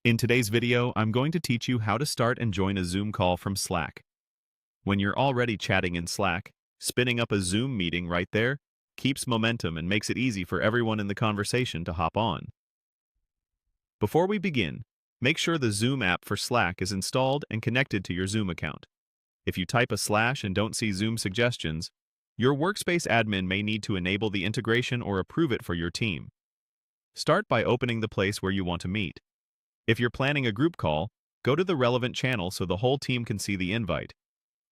In today's video, I'm going to teach you how to start and join a Zoom call from Slack. When you're already chatting in Slack, spinning up a Zoom meeting right there keeps momentum and makes it easy for everyone in the conversation to hop on. Before we begin, make sure the Zoom app for Slack is installed and connected to your Zoom account. If you type a slash and don't see Zoom suggestions, your workspace admin may need to enable the integration or approve it for your team. Start by opening the place where you want to meet. If you're planning a group call, go to the relevant channel so the whole team can see the invite.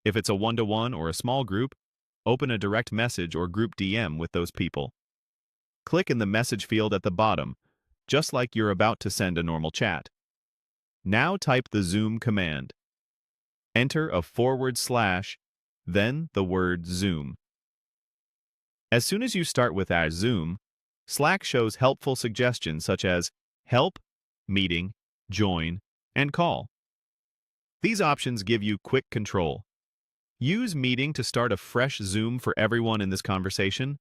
If it's a one-to-one or a small group, open a direct message or group DM with those people. Click in the message field at the bottom, just like you're about to send a normal chat. Now type the Zoom command. Enter a /, then the word Zoom. As soon as you start with Zoom, Slack shows helpful suggestions such as help, meeting, join, and call. These options give you quick control. Use Meeting to start a fresh Zoom for everyone in this conversation,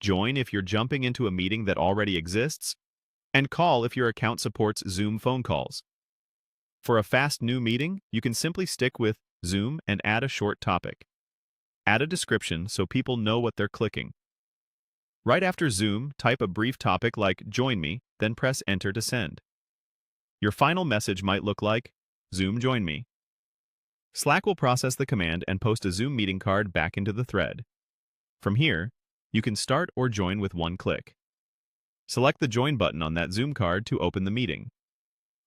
join if you're jumping into a meeting that already exists, and call if your account supports Zoom phone calls. For a fast new meeting, you can simply stick with Zoom and add a short topic. Add a description so people know what they're clicking. Right after Zoom, type a brief topic like Join Me, then press Enter to send. Your final message might look like, Zoom join me. Slack will process the command and post a Zoom meeting card back into the thread. From here, you can start or join with one click. Select the Join button on that Zoom card to open the meeting.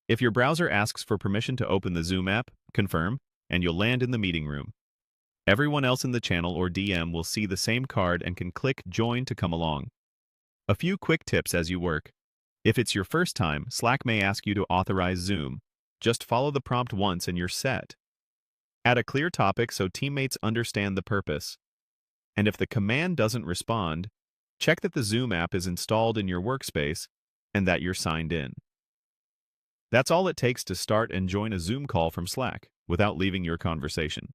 If your browser asks for permission to open the Zoom app, confirm, and you'll land in the meeting room. Everyone else in the channel or DM will see the same card and can click Join to come along. A few quick tips as you work. If it's your first time, Slack may ask you to authorize Zoom. Just follow the prompt once and you're set. Add a clear topic so teammates understand the purpose. And if the command doesn't respond, check that the Zoom app is installed in your workspace and that you're signed in. That's all it takes to start and join a Zoom call from Slack without leaving your conversation.